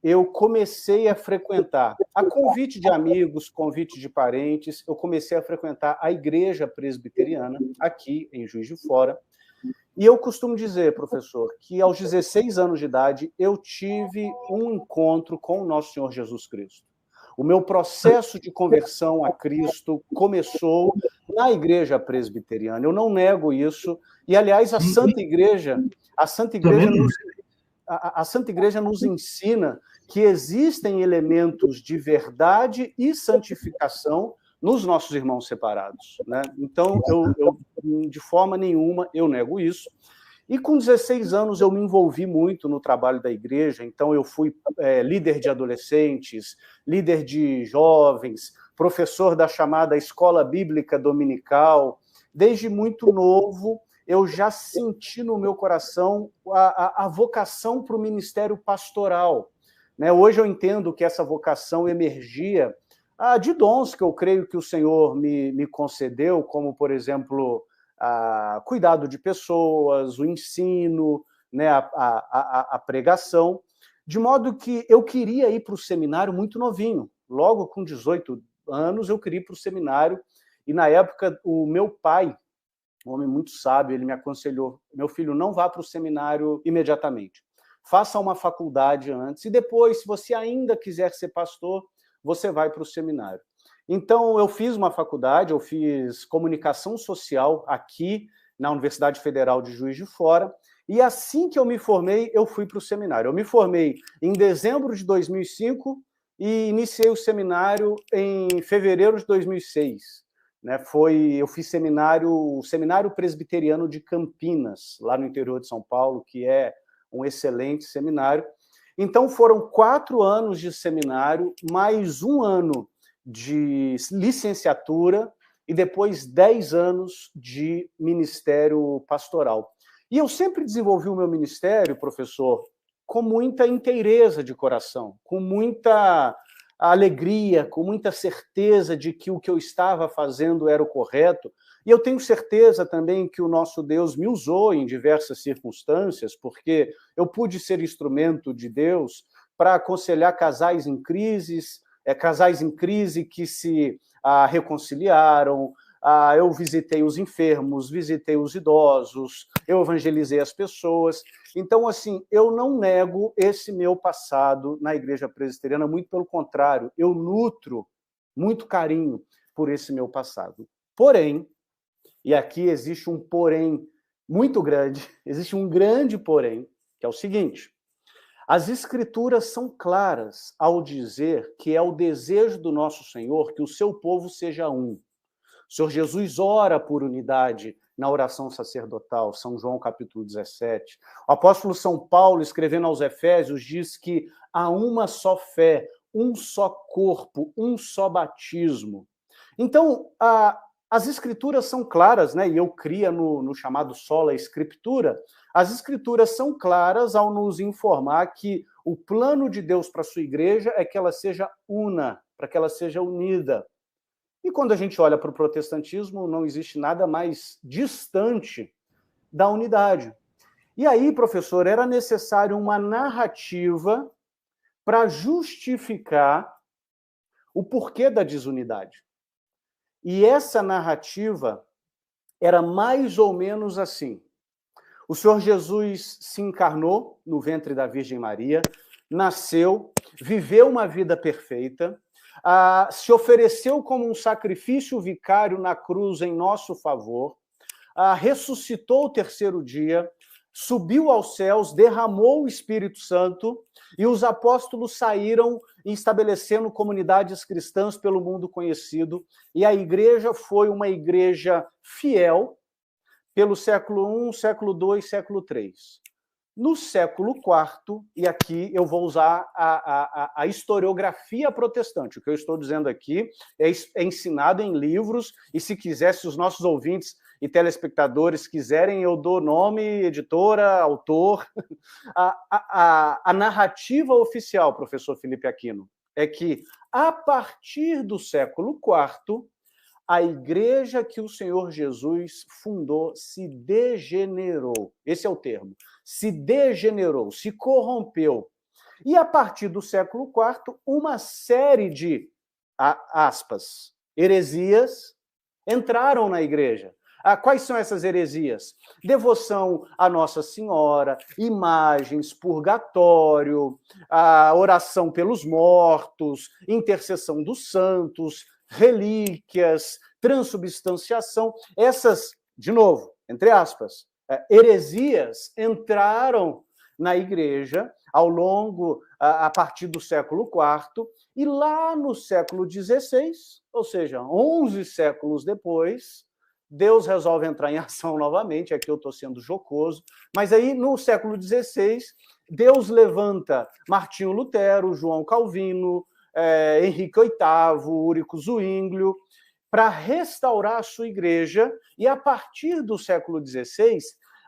eu comecei a frequentar, a convite de amigos, convite de parentes, eu comecei a frequentar a igreja presbiteriana, aqui em Juiz de Fora. E eu costumo dizer, professor, que aos 16 anos de idade, eu tive um encontro com o nosso Senhor Jesus Cristo. O meu processo de conversão a Cristo começou na igreja presbiteriana. Eu não nego isso. E, aliás, a Santa Igreja nos ensina que existem elementos de verdade e santificação nos nossos irmãos separados, né? Então, de forma nenhuma, eu nego isso. E com 16 anos eu me envolvi muito no trabalho da igreja, então eu fui líder de adolescentes, líder de jovens, professor da chamada Escola Bíblica Dominical. Desde muito novo, eu já senti no meu coração a vocação para o ministério pastoral, né? Hoje eu entendo que essa vocação emergia de dons que eu creio que o Senhor me concedeu, como, por exemplo, cuidado de pessoas, o ensino, né, a pregação, de modo que eu queria ir para o seminário muito novinho. Logo com 18 anos, eu queria ir para o seminário, e na época o meu pai, um homem muito sábio, ele me aconselhou: meu filho, não vá para o seminário imediatamente. Faça uma faculdade antes, e depois, se você ainda quiser ser pastor, você vai para o seminário. Então, eu fiz uma faculdade, eu fiz comunicação social aqui na Universidade Federal de Juiz de Fora, e assim que eu me formei, eu fui para o seminário. Eu me formei em dezembro de 2005 e iniciei o seminário em fevereiro de 2006. Né? Eu fiz o Seminário Presbiteriano de Campinas, lá no interior de São Paulo, que é um excelente seminário. Então, foram 4 anos de seminário, mais 1 ano de licenciatura e depois 10 anos de ministério pastoral. E eu sempre desenvolvi o meu ministério, professor, com muita inteireza de coração, com muita alegria, com muita certeza de que o que eu estava fazendo era o correto. E eu tenho certeza também que o nosso Deus me usou em diversas circunstâncias, porque eu pude ser instrumento de Deus para aconselhar casais em crise que se reconciliaram. Eu visitei os enfermos, visitei os idosos, eu evangelizei as pessoas. Então, assim, eu não nego esse meu passado na igreja presbiteriana, muito pelo contrário, eu nutro muito carinho por esse meu passado. Porém, e aqui existe um porém muito grande, existe um grande porém, que é o seguinte: as Escrituras são claras ao dizer que é o desejo do nosso Senhor que o seu povo seja um. O Senhor Jesus ora por unidade na oração sacerdotal, São João capítulo 17. O apóstolo São Paulo, escrevendo aos Efésios, diz que há uma só fé, um só corpo, um só batismo. Então, as Escrituras são claras, né? E eu cria no chamado Sola Escritura. As Escrituras são claras ao nos informar que o plano de Deus para a sua igreja é que ela seja una, para que ela seja unida. E quando a gente olha para o protestantismo, não existe nada mais distante da unidade. E aí, professor, era necessário uma narrativa para justificar o porquê da desunidade. E essa narrativa era mais ou menos assim: o Senhor Jesus se encarnou no ventre da Virgem Maria, nasceu, viveu uma vida perfeita, se ofereceu como um sacrifício vicário na cruz em nosso favor, ressuscitou o terceiro dia, subiu aos céus, derramou o Espírito Santo, e os apóstolos saíram estabelecendo comunidades cristãs pelo mundo conhecido, e a igreja foi uma igreja fiel pelo século I, século II, século III. No século IV, e aqui eu vou usar a historiografia protestante, o que eu estou dizendo aqui é ensinado em livros, e se quiser, se os nossos ouvintes e telespectadores quiserem, eu dou nome, editora, autor. A narrativa oficial, professor Felipe Aquino, é que, a partir do século IV, a igreja que o Senhor Jesus fundou se degenerou. Esse é o termo. Se degenerou, se corrompeu. E a partir do século IV, uma série de, aspas, heresias entraram na igreja. Quais são essas heresias? Devoção à Nossa Senhora, imagens, purgatório, a oração pelos mortos, intercessão dos santos, relíquias, transubstanciação. Essas, de novo, entre aspas, heresias entraram na igreja ao longo, a partir do século IV, e lá no século XVI, ou seja, 11 séculos depois, Deus resolve entrar em ação novamente, aqui eu estou sendo jocoso, mas aí no século XVI, Deus levanta Martinho Lutero, João Calvino, Henrique VIII, Úrico Zwinglio, para restaurar a sua igreja, e a partir do século XVI,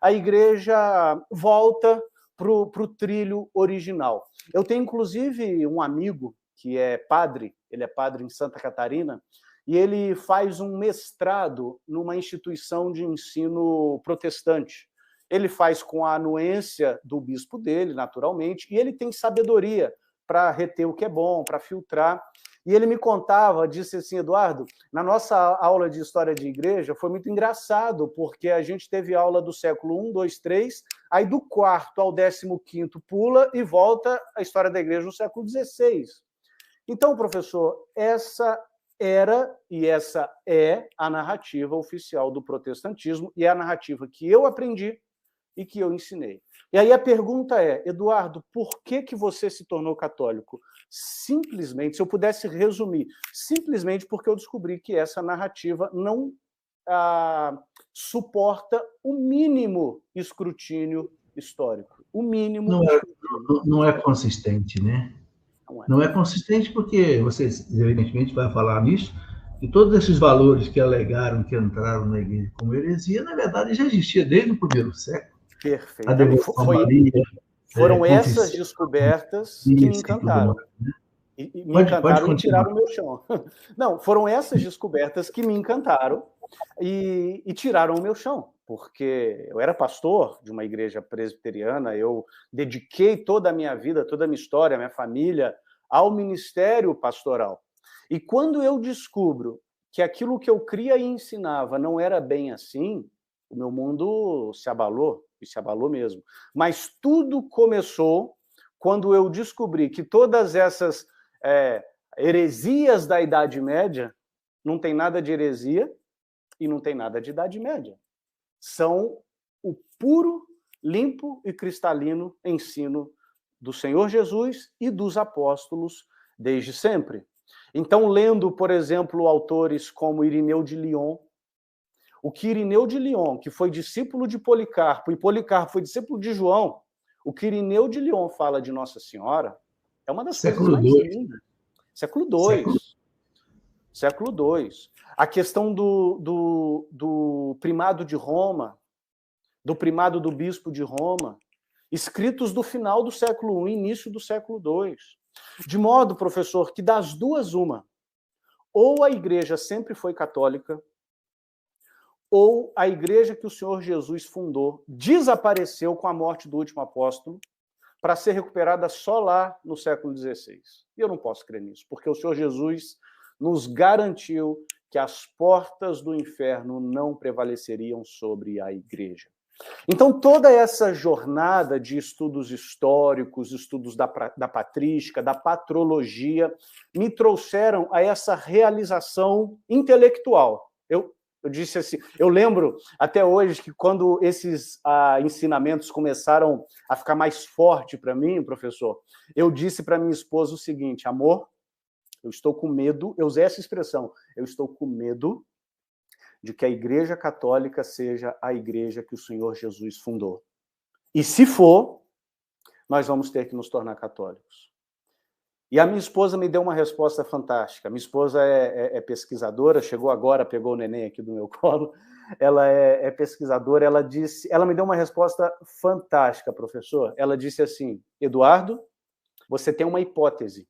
a igreja volta para o trilho original. Eu tenho, inclusive, um amigo que é padre, ele é padre em Santa Catarina, e ele faz um mestrado numa instituição de ensino protestante. Ele faz com a anuência do bispo dele, naturalmente, e ele tem sabedoria para reter o que é bom, para filtrar. E ele me contava, disse assim, Eduardo, na nossa aula de história de igreja foi muito engraçado, porque a gente teve aula do século I, II, III, aí do quarto ao 15º pula e volta a história da igreja no século XVI. Então, professor, essa era e essa é a narrativa oficial do protestantismo e é a narrativa que eu aprendi e que eu ensinei. E aí a pergunta é, Eduardo, por que você se tornou católico? Simplesmente, se eu pudesse resumir, simplesmente porque eu descobri que essa narrativa não suporta o mínimo escrutínio histórico. O mínimo não é consistente, né? Não é consistente porque você, evidentemente, vai falar nisso, e todos esses valores que alegaram que entraram na igreja como heresia, na verdade, já existia desde o primeiro século. Perfeito. A devoção a Maria, foram essas descobertas que me encantaram. E me encantaram e tiraram o meu chão. Não, foram essas descobertas que me encantaram e tiraram o meu chão, porque eu era pastor de uma igreja presbiteriana, eu dediquei toda a minha vida, toda a minha história, a minha família, ao ministério pastoral. E quando eu descubro que aquilo que eu cria e ensinava não era bem assim, o meu mundo se abalou, e se abalou mesmo. Mas tudo começou quando eu descobri que todas essas heresias da Idade Média não tem nada de heresia e não tem nada de Idade Média. São o puro, limpo e cristalino ensino do Senhor Jesus e dos apóstolos desde sempre. Então, lendo, por exemplo, autores como Irineu de Lyon, o que Irineu de Lyon, que foi discípulo de Policarpo, e Policarpo foi discípulo de João, o que Irineu de Lyon fala de Nossa Senhora é uma das coisas mais lindas. Século II. Século II. A questão do primado de Roma, do primado do bispo de Roma, escritos do final do século I, início do século II. De modo, professor, que das duas uma, ou a igreja sempre foi católica, ou a igreja que o Senhor Jesus fundou desapareceu com a morte do último apóstolo para ser recuperada só lá no século XVI. E eu não posso crer nisso, porque o Senhor Jesus nos garantiu que as portas do inferno não prevaleceriam sobre a igreja. Então, toda essa jornada de estudos históricos, estudos da patrística, da patrologia, me trouxeram a essa realização intelectual. Eu disse assim, eu lembro até hoje que quando esses ensinamentos começaram a ficar mais forte para mim, professor, eu disse para minha esposa o seguinte, amor, eu estou com medo, eu usei essa expressão, eu estou com medo de que a Igreja Católica seja a igreja que o Senhor Jesus fundou. E se for, nós vamos ter que nos tornar católicos. E a minha esposa me deu uma resposta fantástica. Minha esposa é pesquisadora, chegou agora, pegou o neném aqui do meu colo, ela é pesquisadora, ela me deu uma resposta fantástica, professor. Ela disse assim, Eduardo, você tem uma hipótese.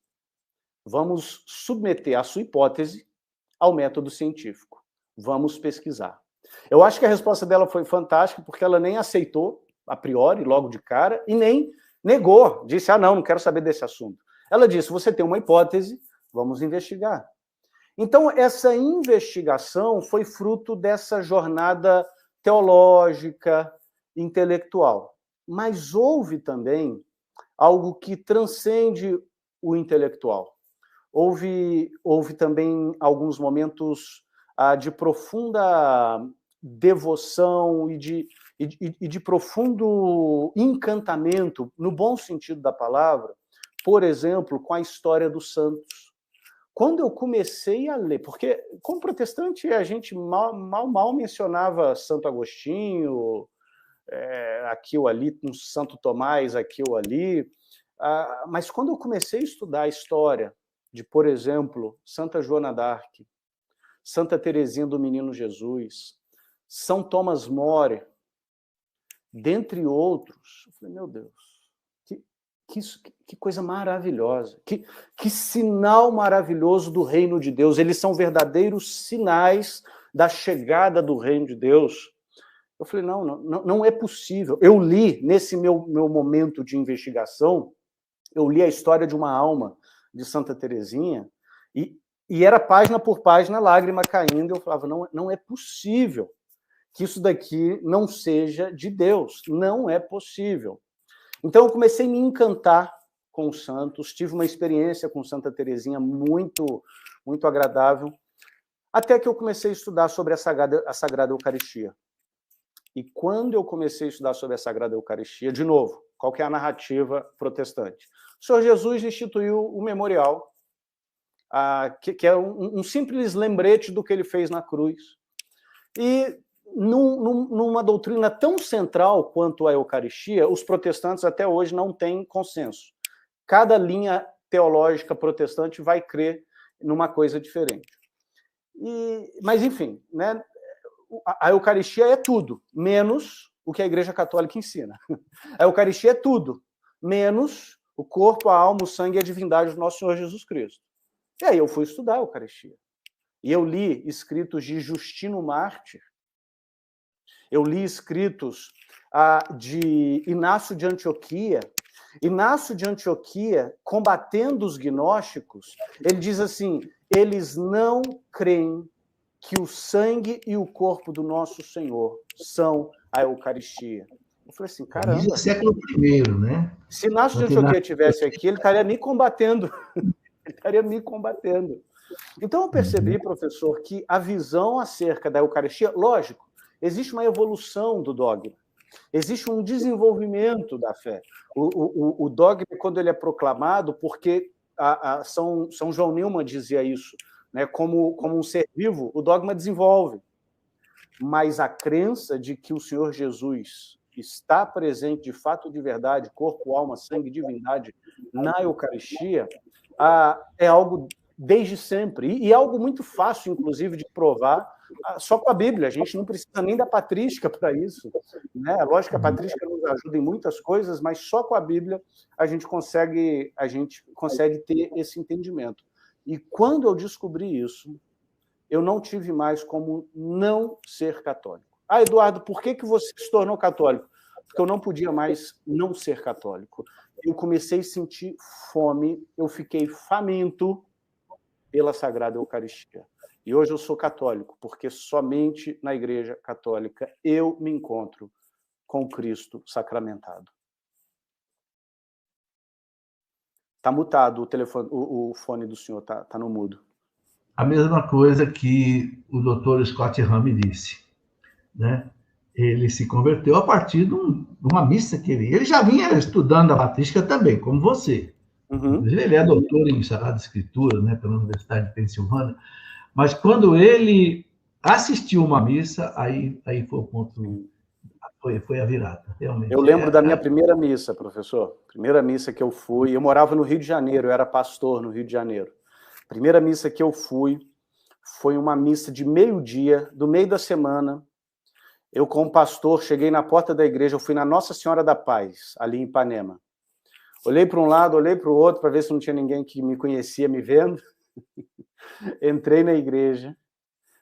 Vamos submeter a sua hipótese ao método científico. Vamos pesquisar. Eu acho que a resposta dela foi fantástica, porque ela nem aceitou, a priori, logo de cara, e nem negou, disse, não quero saber desse assunto. Ela disse, você tem uma hipótese, vamos investigar. Então, essa investigação foi fruto dessa jornada teológica, intelectual. Mas houve também algo que transcende o intelectual. Houve também alguns momentos de profunda devoção e de profundo encantamento, no bom sentido da palavra, por exemplo, com a história dos santos. Quando eu comecei a ler, porque como protestante a gente mal mencionava Santo Agostinho, aqui ou ali, um Santo Tomás aqui ou ali, mas quando eu comecei a estudar a história de, por exemplo, Santa Joana d'Arc, Santa Teresinha do Menino Jesus, São Thomas More, dentre outros, eu falei, meu Deus, que coisa maravilhosa, que sinal maravilhoso do reino de Deus, eles são verdadeiros sinais da chegada do reino de Deus. Eu falei, não é possível. Eu li, nesse meu momento de investigação, eu li a história de uma alma de Santa Teresinha, e era página por página, lágrima caindo, eu falava, não é possível que isso daqui não seja de Deus, não é possível. Então eu comecei a me encantar com os santos, tive uma experiência com Santa Teresinha muito, muito agradável, até que eu comecei a estudar sobre a Sagrada Eucaristia. E quando eu comecei a estudar sobre a Sagrada Eucaristia, de novo, qual que é a narrativa protestante? O Senhor Jesus instituiu o memorial, que é um simples lembrete do que ele fez na cruz. E numa doutrina tão central quanto a Eucaristia, os protestantes até hoje não têm consenso. Cada linha teológica protestante vai crer numa coisa diferente. Mas, enfim, né, a Eucaristia é tudo, menos o que a Igreja Católica ensina. A Eucaristia é tudo, menos o corpo, a alma, o sangue e a divindade do nosso Senhor Jesus Cristo. E aí eu fui estudar a Eucaristia. E eu li escritos de Justino Mártir, eu li escritos de Inácio de Antioquia. Inácio de Antioquia, combatendo os gnósticos, ele diz assim, eles não creem que o sangue e o corpo do nosso Senhor são a Eucaristia. Eu falei assim, caramba. Isso é século I, né? Se Inácio de Antioquia estivesse aqui, ele estaria me combatendo. Ele estaria me combatendo. Então eu percebi, professor, que a visão acerca da Eucaristia, lógico, existe uma evolução do dogma, existe um desenvolvimento da fé. O dogma, quando ele é proclamado, porque São João Neumann dizia isso, né, como um ser vivo, o dogma desenvolve. Mas a crença de que o Senhor Jesus está presente de fato, de verdade, corpo, alma, sangue, divindade, na Eucaristia, é algo desde sempre. E é algo muito fácil, inclusive, de provar só com a Bíblia. A gente não precisa nem da patrística para isso, né? Lógico que a patrística nos ajuda em muitas coisas, mas só com a Bíblia a gente consegue ter esse entendimento. E quando eu descobri isso, eu não tive mais como não ser católico. Eduardo, por que você se tornou católico? Porque eu não podia mais não ser católico. Eu comecei a sentir fome, eu fiquei faminto pela Sagrada Eucaristia. E hoje eu sou católico, porque somente na Igreja Católica eu me encontro com Cristo sacramentado. Está mutado o telefone, o fone do senhor está no mudo. A mesma coisa que o doutor Scott Hahn disse, né? Ele se converteu a partir de uma missa que ele já vinha estudando a patrística também, como você. Uhum. Ele é doutor em Sagrada Escritura, né, pela Universidade de Pensilvânia, mas quando ele assistiu uma missa, aí foi o ponto, foi a virada, realmente. Eu lembro da minha primeira missa, professor. Primeira missa que eu fui, eu morava no Rio de Janeiro, eu era pastor no Rio de Janeiro. Primeira missa que eu fui foi uma missa de meio-dia, do meio da semana. Eu, como pastor, cheguei na porta da igreja, eu fui na Nossa Senhora da Paz, ali em Ipanema. Olhei para um lado, olhei para o outro, para ver se não tinha ninguém que me conhecia me vendo. Entrei na igreja.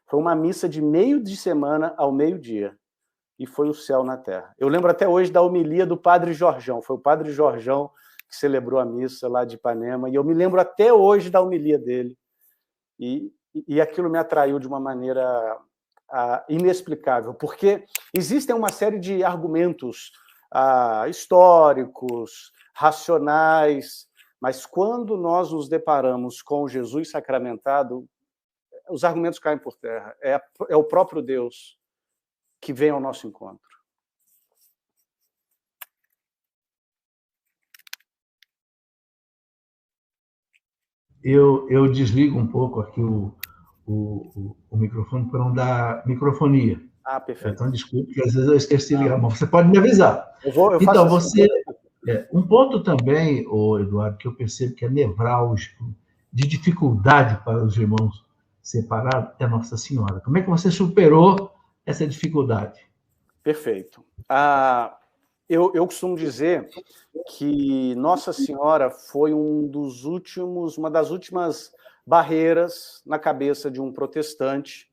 Foi uma missa de meio de semana ao meio-dia. e foi o céu na terra. Eu lembro até hoje da homilia do Padre Jorjão, foi o Padre Jorjão que celebrou a missa lá de Ipanema, e eu me lembro até hoje da homilia dele, e aquilo me atraiu de uma maneira inexplicável, porque existem uma série de argumentos históricos, racionais, mas quando nós nos deparamos com Jesus sacramentado, os argumentos caem por terra. É o próprio Deus que vem ao nosso encontro. Eu desligo um pouco aqui o microfone para não dar microfonia. Perfeito. Então, desculpe, que às vezes eu esqueci de ligar, mas você pode me avisar. Então, você... um ponto também, Eduardo, que eu percebo que é nevrálgico, de dificuldade para os irmãos separados, é Nossa Senhora. Como é que você superou essa dificuldade? Perfeito. Eu costumo dizer que Nossa Senhora foi uma das últimas barreiras na cabeça de um protestante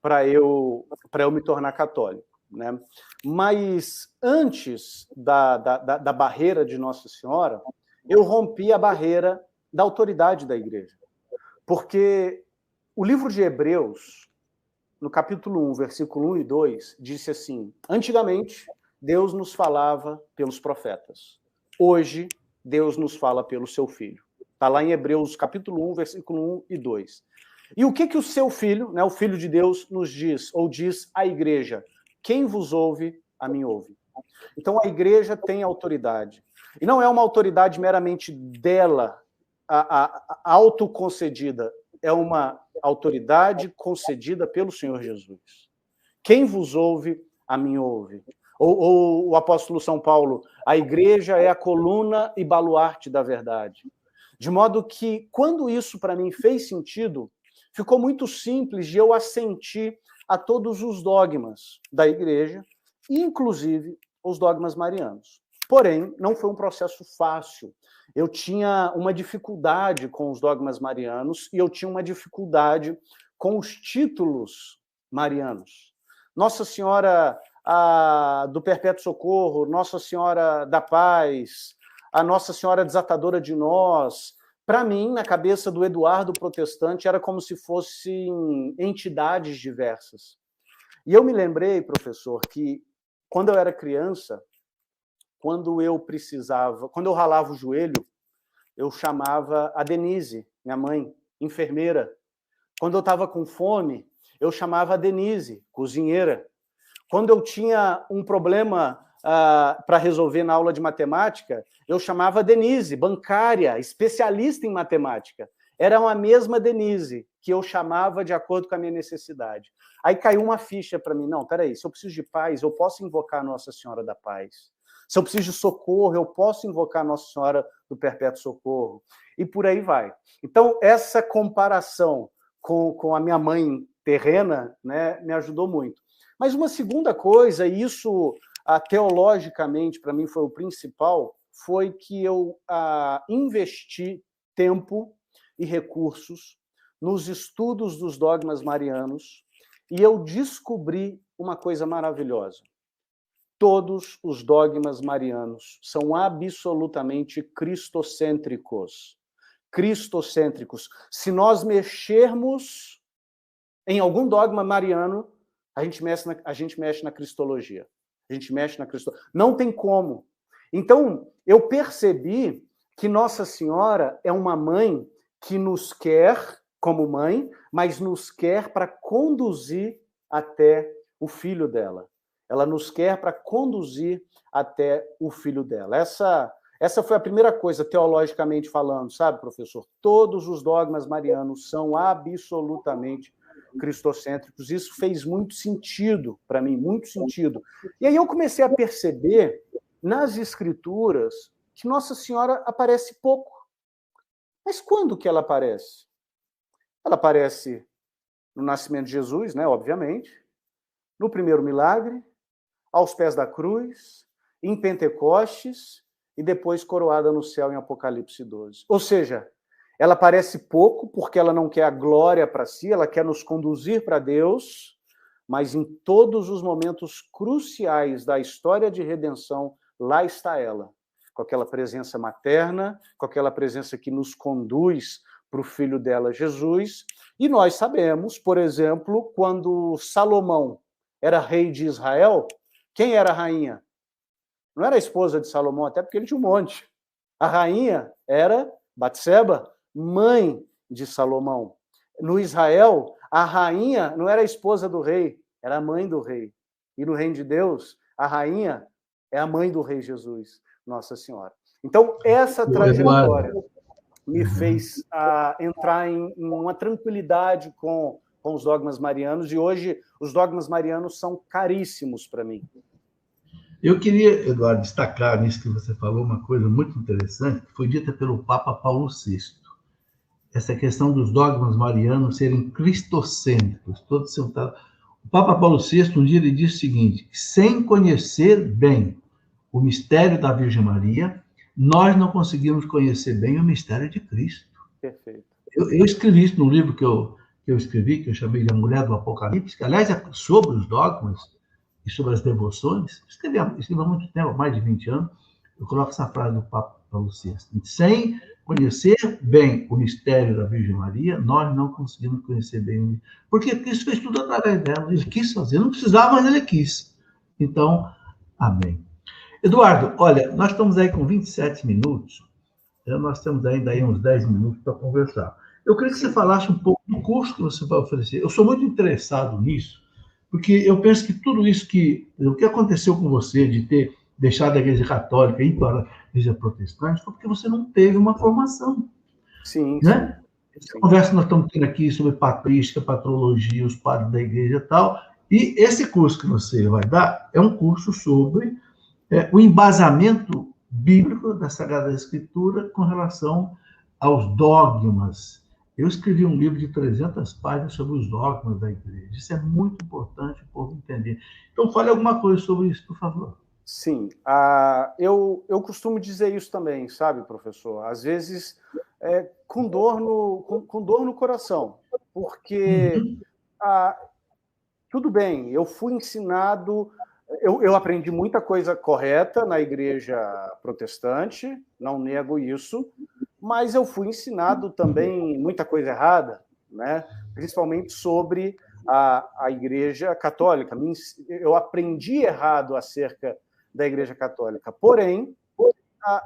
para eu me tornar católico, né? Mas antes da barreira de Nossa Senhora, eu rompi a barreira da autoridade da igreja. Porque o livro de Hebreus, no capítulo 1, versículo 1 e 2, disse assim: antigamente, Deus nos falava pelos profetas. Hoje, Deus nos fala pelo seu Filho. Está lá em Hebreus, capítulo 1, versículo 1 e 2. E o que o seu Filho, né, o Filho de Deus, nos diz, ou diz à igreja? Quem vos ouve, a mim ouve. Então, a igreja tem autoridade. E não é uma autoridade meramente dela, autoconcedida. É uma autoridade concedida pelo Senhor Jesus. Quem vos ouve, a mim ouve. Ou o apóstolo São Paulo, a igreja é a coluna e baluarte da verdade. De modo que, quando isso para mim fez sentido, ficou muito simples de eu assentir a todos os dogmas da igreja, inclusive os dogmas marianos. Porém, não foi um processo fácil. Eu tinha uma dificuldade com os dogmas marianos e eu tinha uma dificuldade com os títulos marianos. Nossa Senhora do Perpétuo Socorro, Nossa Senhora da Paz, a Nossa Senhora Desatadora de Nós. Para mim, na cabeça do Eduardo protestante, era como se fossem entidades diversas. E eu me lembrei, professor, que quando eu era criança, quando eu ralava o joelho, eu chamava a Denise, minha mãe, enfermeira. Quando eu estava com fome, eu chamava a Denise, cozinheira. Quando eu tinha um problema para resolver na aula de matemática, eu chamava a Denise, bancária, especialista em matemática. Era a mesma Denise que eu chamava de acordo com a minha necessidade. Aí caiu uma ficha para mim. Não, peraí, se eu preciso de paz, eu posso invocar Nossa Senhora da Paz. Se eu preciso de socorro, eu posso invocar Nossa Senhora do Perpétuo Socorro. E por aí vai. Então, essa comparação com a minha mãe terrena, né, me ajudou muito. Mas uma segunda coisa, e isso teologicamente para mim foi o principal, foi que eu investi tempo e recursos nos estudos dos dogmas marianos e eu descobri uma coisa maravilhosa. Todos os dogmas marianos são absolutamente cristocêntricos. Cristocêntricos. Se nós mexermos em algum dogma mariano, a gente mexe na cristologia. A gente mexe na cristologia. Não tem como. Então, eu percebi que Nossa Senhora é uma mãe que nos quer como mãe, mas nos quer para conduzir até o filho dela. Ela nos quer para conduzir até o filho dela. Essa foi a primeira coisa, teologicamente falando, sabe, professor? Todos os dogmas marianos são absolutamente cristocêntricos. Isso fez muito sentido para mim, muito sentido. E aí eu comecei a perceber nas escrituras que Nossa Senhora aparece pouco. Mas quando que ela aparece? Ela aparece no nascimento de Jesus, né, obviamente, no primeiro milagre, aos pés da cruz, em Pentecostes e depois coroada no céu em Apocalipse 12. Ou seja, ela aparece pouco porque ela não quer a glória para si, ela quer nos conduzir para Deus, mas em todos os momentos cruciais da história de redenção, lá está ela, com aquela presença materna, com aquela presença que nos conduz para o filho dela, Jesus. E nós sabemos, por exemplo, quando Salomão era rei de Israel, quem era a rainha? Não era a esposa de Salomão, até porque ele tinha um monte. A rainha era Batseba, mãe de Salomão. No Israel, a rainha não era a esposa do rei, era a mãe do rei. E no reino de Deus, a rainha é a mãe do rei Jesus, Nossa Senhora. Então, essa trajetória me fez entrar em uma tranquilidade com os dogmas marianos, e hoje os dogmas marianos são caríssimos para mim. Eu queria, Eduardo, destacar nisso que você falou uma coisa muito interessante, que foi dita pelo Papa Paulo VI. Essa questão dos dogmas marianos serem cristocêntricos. O Papa Paulo VI, um dia, ele disse o seguinte: sem conhecer bem o mistério da Virgem Maria, nós não conseguimos conhecer bem o mistério de Cristo. Perfeito. Eu escrevi isso no livro que eu escrevi, que eu chamei de A Mulher do Apocalipse, que, aliás, é sobre os dogmas e sobre as devoções. Escrevi há muito tempo, há mais de 20 anos. Eu coloco essa frase do Papa Paulo VI. Sem conhecer bem o mistério da Virgem Maria, nós não conseguimos conhecer bem. Porque Cristo fez tudo através dela. Ele quis fazer, não precisava, mas ele quis. Então, amém. Eduardo, olha, nós estamos aí com 27 minutos, nós temos ainda aí uns 10 minutos para conversar. Eu queria que você falasse um pouco do curso que você vai oferecer. Eu sou muito interessado nisso, porque eu penso que tudo isso o que aconteceu com você de ter deixado a Igreja Católica e ir para a Igreja Protestante foi porque você não teve uma formação. Sim, né? Sim. A conversa que nós estamos tendo aqui sobre patrística, patrologia, os padres da Igreja e tal, e esse curso que você vai dar é um curso sobre o embasamento bíblico da Sagrada Escritura com relação aos dogmas. Eu escrevi um livro de 300 páginas sobre os dogmas da Igreja. Isso é muito importante o povo entender. Então, fale alguma coisa sobre isso, por favor. Sim. Eu costumo dizer isso também, sabe, professor? Às vezes, com dor no coração, porque tudo bem, eu fui ensinado... Eu aprendi muita coisa correta na igreja protestante, não nego isso, mas eu fui ensinado também muita coisa errada, né? Principalmente sobre a igreja católica. Eu aprendi errado acerca da igreja católica, porém,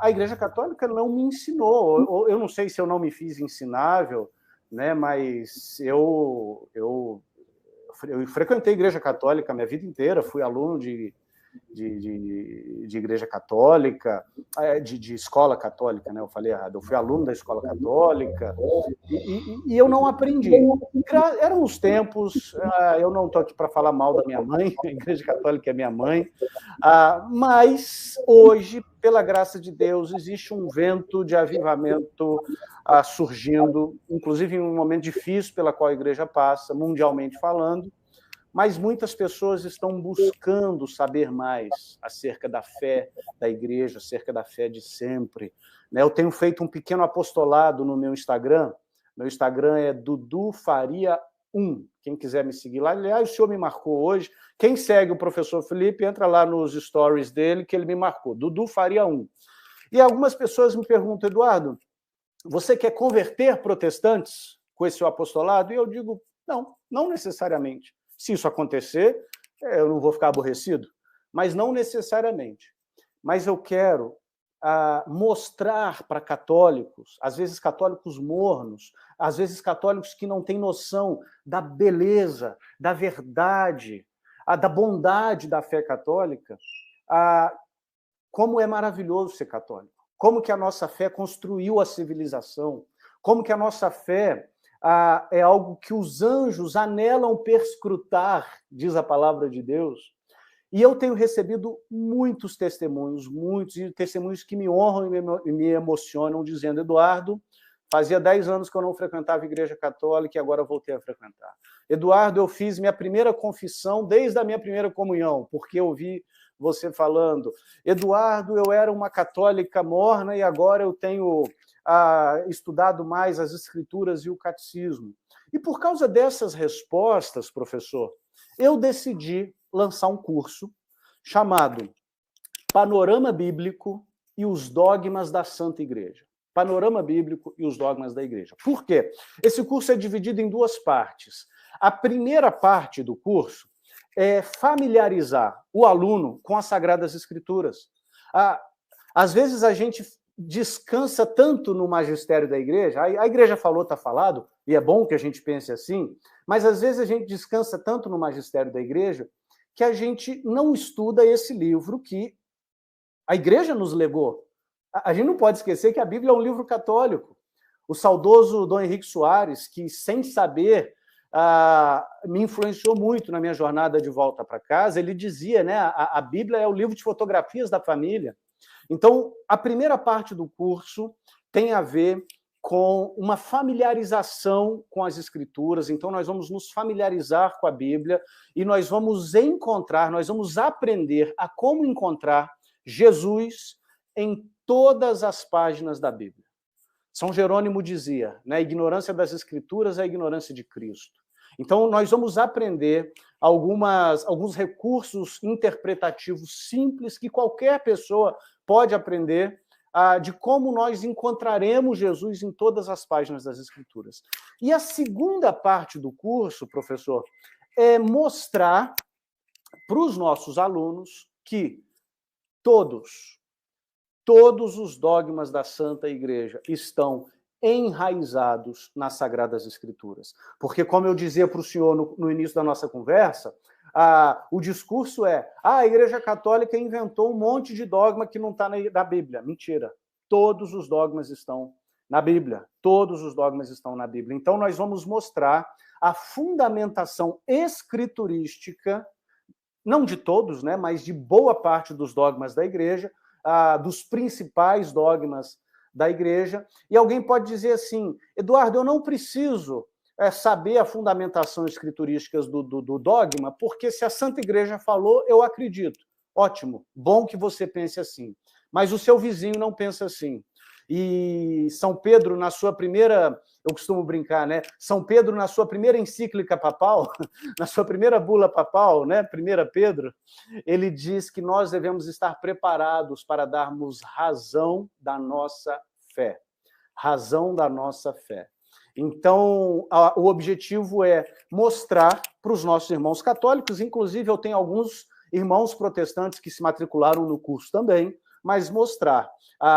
a igreja católica não me ensinou. Eu não sei se eu não me fiz ensinável, né? Mas eu frequentei a igreja católica a minha vida inteira, fui aluno de igreja católica, de escola católica, né? Eu falei errado, eu fui aluno da escola católica e eu não aprendi. Eram os tempos, eu não estou aqui para falar mal da minha mãe, a igreja católica é minha mãe, mas hoje, pela graça de Deus, existe um vento de avivamento surgindo, inclusive em um momento difícil pela qual a igreja passa, mundialmente falando, mas muitas pessoas estão buscando saber mais acerca da fé da igreja, acerca da fé de sempre. Eu tenho feito um pequeno apostolado no meu Instagram é Dudu Faria 1, quem quiser me seguir lá. Aliás, o senhor me marcou hoje. Quem segue o professor Felipe, entra lá nos stories dele, que ele me marcou, Dudu Faria 1. E algumas pessoas me perguntam, Eduardo, você quer converter protestantes com esse seu apostolado? E eu digo, não necessariamente. Se isso acontecer, eu não vou ficar aborrecido, mas não necessariamente. Mas eu quero mostrar para católicos, às vezes católicos mornos, às vezes católicos que não têm noção da beleza, da verdade, da bondade da fé católica, como é maravilhoso ser católico. Como que a nossa fé construiu a civilização, como que a nossa fé é algo que os anjos anelam perscrutar, diz a palavra de Deus. E eu tenho recebido muitos testemunhos que me honram e me emocionam, dizendo, Eduardo, fazia 10 anos que eu não frequentava a igreja católica e agora voltei a frequentar. Eduardo, eu fiz minha primeira confissão desde a minha primeira comunhão, porque eu vi você falando. Eduardo, eu era uma católica morna e agora eu tenho estudado mais as escrituras e o catecismo. E por causa dessas respostas, professor, eu decidi lançar um curso chamado Panorama Bíblico e os Dogmas da Santa Igreja. Panorama Bíblico e os Dogmas da Igreja. Por quê? Esse curso é dividido em duas partes. A primeira parte do curso é familiarizar o aluno com as Sagradas Escrituras. Às vezes a gente descansa tanto no magistério da igreja, a igreja falou, está falado, e é bom que a gente pense assim, mas às vezes a gente descansa tanto no magistério da igreja que a gente não estuda esse livro que a igreja nos legou. A gente não pode esquecer que a Bíblia é um livro católico. O saudoso Dom Henrique Soares, que sem saber me influenciou muito na minha jornada de volta para casa, ele dizia, né, a Bíblia é o livro de fotografias da família. Então, a primeira parte do curso tem a ver com uma familiarização com as Escrituras. Então, nós vamos nos familiarizar com a Bíblia e nós vamos aprender a como encontrar Jesus em todas as páginas da Bíblia. São Jerônimo dizia, né, a ignorância das Escrituras é a ignorância de Cristo. Então, nós vamos aprender alguns recursos interpretativos simples que qualquer pessoa pode aprender de como nós encontraremos Jesus em todas as páginas das Escrituras. E a segunda parte do curso, professor, é mostrar para os nossos alunos que todos os dogmas da Santa Igreja estão enraizados nas Sagradas Escrituras. Porque, como eu dizia para o senhor no início da nossa conversa, o discurso é: a Igreja Católica inventou um monte de dogma que não está na Bíblia. Mentira. Todos os dogmas estão na Bíblia. Todos os dogmas estão na Bíblia. Então, nós vamos mostrar a fundamentação escriturística, não de todos, né, mas de boa parte dos dogmas da Igreja, dos principais dogmas da Igreja. E alguém pode dizer assim: Eduardo, eu não preciso saber a fundamentação escriturística do dogma, porque se a Santa Igreja falou, eu acredito. Ótimo, bom que você pense assim. Mas o seu vizinho não pensa assim. E São Pedro, na sua primeira, eu costumo brincar, né? São Pedro, na sua primeira encíclica papal, na sua primeira bula papal, né? 1 Pedro, ele diz que nós devemos estar preparados para darmos razão da nossa fé. Razão da nossa fé. Então, o objetivo é mostrar para os nossos irmãos católicos, inclusive eu tenho alguns irmãos protestantes que se matricularam no curso também, mas mostrar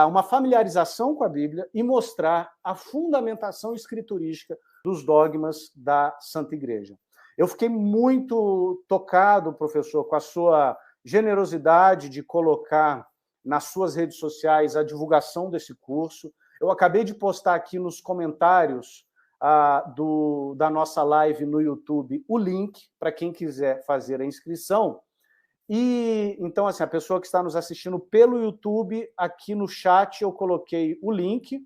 uma familiarização com a Bíblia e mostrar a fundamentação escriturística dos dogmas da Santa Igreja. Eu fiquei muito tocado, professor, com a sua generosidade de colocar nas suas redes sociais a divulgação desse curso. Eu acabei de postar aqui nos comentários da nossa live no YouTube o link para quem quiser fazer a inscrição. E então, assim, a pessoa que está nos assistindo pelo YouTube, aqui no chat eu coloquei o link,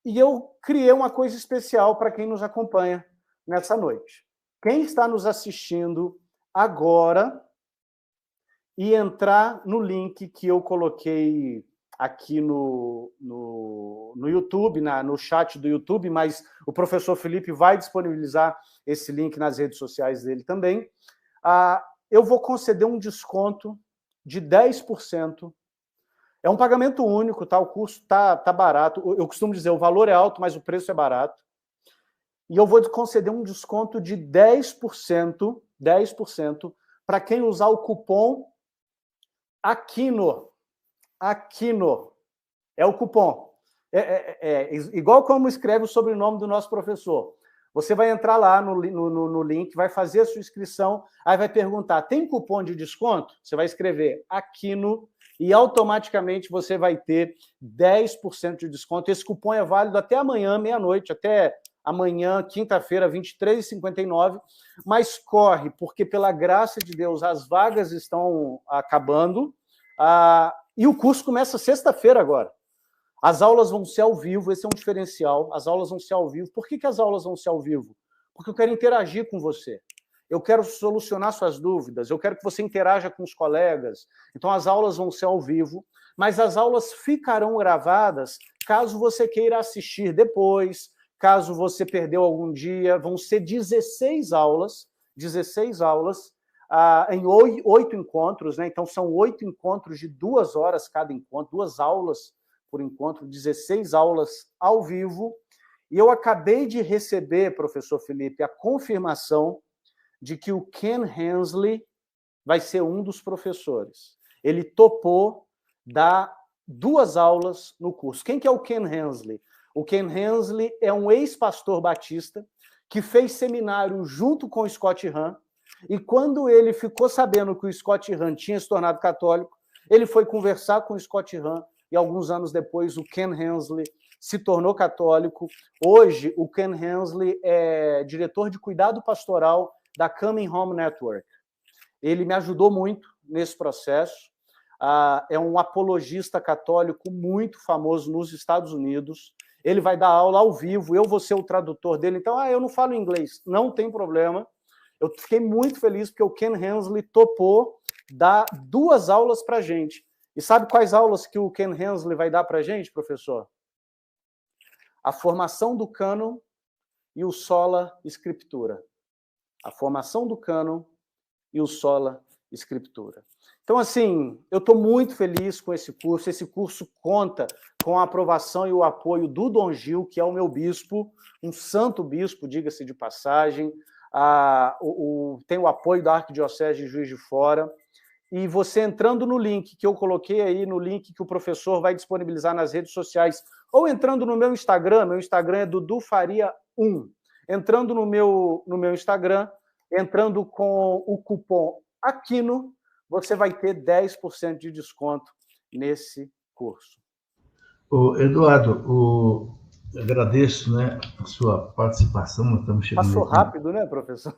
e eu criei uma coisa especial para quem nos acompanha nessa noite. Quem está nos assistindo agora e entrar no link que eu coloquei aqui no YouTube, no chat do YouTube, mas o professor Felipe vai disponibilizar esse link nas redes sociais dele também, eu vou conceder um desconto de 10%. É um pagamento único, tá? O curso tá barato. Eu costumo dizer, o valor é alto, mas o preço é barato. E eu vou conceder um desconto de 10% para quem usar o cupom Aquino. Aquino. É o cupom. Igual como escreve o sobrenome do nosso professor. Você vai entrar lá no link, vai fazer a sua inscrição, aí vai perguntar, tem cupom de desconto? Você vai escrever Aquino e automaticamente você vai ter 10% de desconto. Esse cupom é válido até amanhã, meia-noite, até amanhã, quinta-feira, 23h59, mas corre, porque pela graça de Deus as vagas estão acabando, e o curso começa sexta-feira agora. As aulas vão ser ao vivo, esse é um diferencial, as aulas vão ser ao vivo. Por que as aulas vão ser ao vivo? Porque eu quero interagir com você, eu quero solucionar suas dúvidas, eu quero que você interaja com os colegas. Então as aulas vão ser ao vivo, mas as aulas ficarão gravadas caso você queira assistir depois, caso você perdeu algum dia. Vão ser 16 aulas 16 aulas, em 8 encontros, né? Então são 8 encontros de 2 horas cada encontro, 2 aulas por encontro, 16 aulas ao vivo. E eu acabei de receber, professor Felipe, a confirmação de que o Ken Hensley vai ser um dos professores. Ele topou dar 2 aulas no curso. Quem que é o Ken Hensley? O Ken Hensley é um ex-pastor batista que fez seminário junto com o Scott Hahn, e quando ele ficou sabendo que o Scott Hahn tinha se tornado católico, ele foi conversar com o Scott Hahn, e alguns anos depois o Ken Hensley se tornou católico. Hoje, o Ken Hensley é diretor de cuidado pastoral da Coming Home Network. Ele me ajudou muito nesse processo. É um apologista católico muito famoso nos Estados Unidos. Ele vai dar aula ao vivo, eu vou ser o tradutor dele. Então, eu não falo inglês, não tem problema. Eu fiquei muito feliz porque o Ken Hensley topou dar 2 aulas para a gente. E sabe quais aulas que o Ken Hensley vai dar para a gente, professor? A formação do cânon e o sola escritura. A formação do cânon e o sola escritura. Então, assim, eu estou muito feliz com esse curso. Esse curso conta com a aprovação e o apoio do Dom Gil, que é o meu bispo, um santo bispo, diga-se de passagem. Tem o apoio da Arquidiocese de Juiz de Fora. E você entrando no link que eu coloquei aí, no link que o professor vai disponibilizar nas redes sociais, ou entrando no meu Instagram é Dudu Faria 1. Entrando no meu Instagram, entrando com o cupom AQUINO, você vai ter 10% de desconto nesse curso. Eduardo, agradeço, né, a sua participação. Estamos chegando. Passou rápido, né, professor?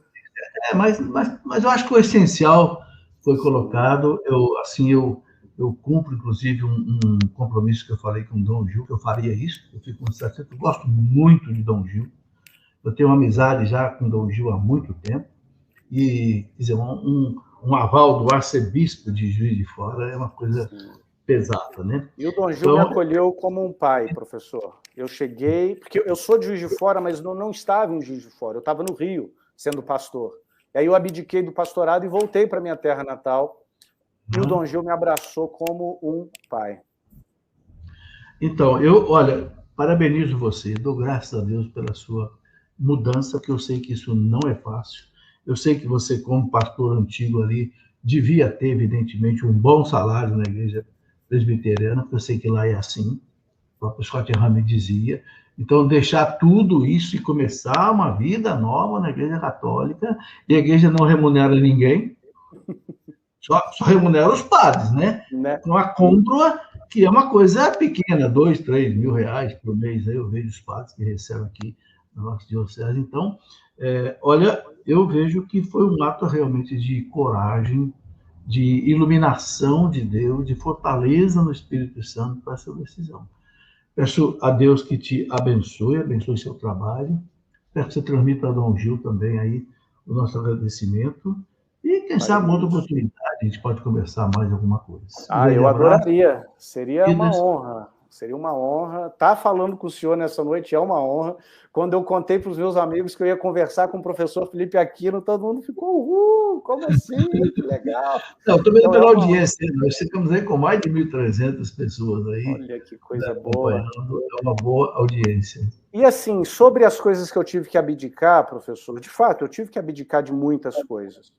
Mas eu acho que o essencial foi colocado. Eu cumpro, inclusive, um compromisso que eu falei com o Dom Gil, que eu faria isso. Eu fico com certeza, eu gosto muito de Dom Gil. Eu tenho uma amizade já com o Dom Gil há muito tempo. E, quer dizer, um aval do arcebispo de Juiz de Fora é uma coisa pesada, né? E o Dom Gil me acolheu como um pai, professor. Eu cheguei, porque eu sou de Juiz de Fora, mas não estava em Juiz de Fora. Eu estava no Rio, sendo pastor. E aí eu abdiquei do pastorado e voltei para minha terra natal. E o Dom Gil me abraçou como um pai. Então, olha, parabenizo você, dou graças a Deus pela sua mudança, que eu sei que isso não é fácil. Eu sei que você, como pastor antigo ali, devia ter, evidentemente, um bom salário na igreja presbiteriana, porque eu sei que lá é assim, o próprio Scott Hahn me dizia. Então, deixar tudo isso e começar uma vida nova na igreja católica, e a igreja não remunera ninguém, só remunera os padres, né? Com a côntroa, que é uma coisa pequena, 2, 3 mil reais por mês. Aí eu vejo os padres que recebem aqui na nossa diocese. Então, olha, eu vejo que foi um ato realmente de coragem, de iluminação de Deus, de fortaleza no Espírito Santo para essa decisão. Peço a Deus que te abençoe seu trabalho. Peço que você transmita a Dom Gil também aí o nosso agradecimento. E, quem sabe, outra oportunidade, a gente pode conversar mais alguma coisa. Eu adoraria. Seria uma honra. Seria uma honra. Estar falando com o senhor nessa noite é uma honra. Quando eu contei para os meus amigos que eu ia conversar com o professor Felipe Aquino, todo mundo ficou, como assim? Que legal. Não, estou vendo pela audiência. Nós ficamos aí com mais de 1.300 pessoas aí. Olha que coisa boa. É uma boa audiência. E assim, sobre as coisas que eu tive que abdicar, professor, de fato, eu tive que abdicar de muitas coisas.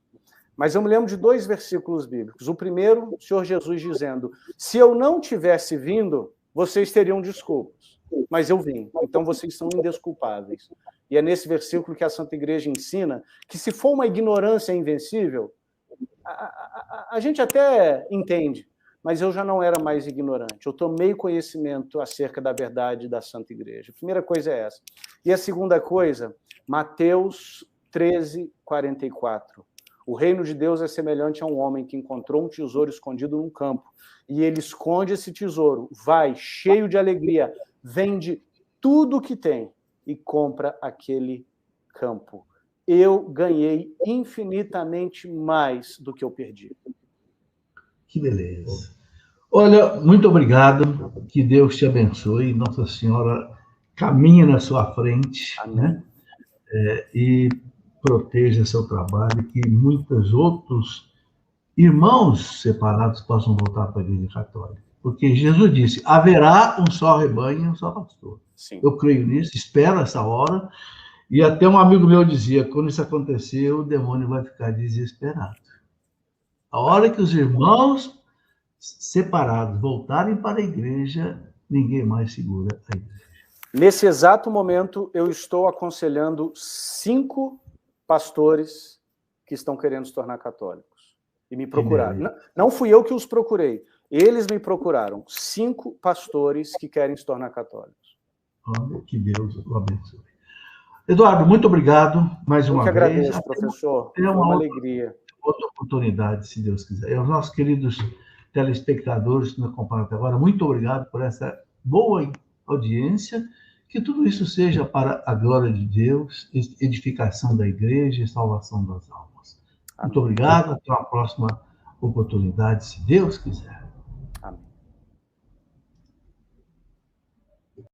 Mas eu me lembro de 2 versículos bíblicos. O primeiro, o Senhor Jesus dizendo: se eu não tivesse vindo, vocês teriam desculpas, mas eu vim, então vocês são indesculpáveis. E é nesse versículo que a Santa Igreja ensina que, se for uma ignorância invencível, a gente até entende, mas eu já não era mais ignorante. Eu tomei conhecimento acerca da verdade da Santa Igreja. A primeira coisa é essa. E a segunda coisa, Mateus 13:44. O reino de Deus é semelhante a um homem que encontrou um tesouro escondido num campo. E ele esconde esse tesouro, vai, cheio de alegria, vende tudo o que tem e compra aquele campo. Eu ganhei infinitamente mais do que eu perdi. Que beleza. Olha, muito obrigado, que Deus te abençoe, Nossa Senhora caminha na sua frente. Amém. Né? E proteja seu trabalho, que muitos outros irmãos separados possam voltar para a Igreja Católica. Porque Jesus disse, haverá um só rebanho e um só pastor. Sim. Eu creio nisso, espero essa hora. E até um amigo meu dizia, quando isso acontecer, o demônio vai ficar desesperado. A hora que os irmãos separados voltarem para a igreja, ninguém mais segura a igreja. Nesse exato momento, eu estou aconselhando 5 pastores que estão querendo se tornar católicos. E me procuraram. Não fui eu que os procurei. Eles me procuraram. 5 pastores que querem se tornar católicos. Que Deus o abençoe. Eduardo, muito obrigado mais uma vez. Eu que agradeço, professor. Foi uma alegria. Outra oportunidade, se Deus quiser. E aos nossos queridos telespectadores que nos acompanham até agora, muito obrigado por essa boa audiência. Que tudo isso seja para a glória de Deus, edificação da igreja e salvação das almas. Muito obrigado. Até a próxima oportunidade, se Deus quiser.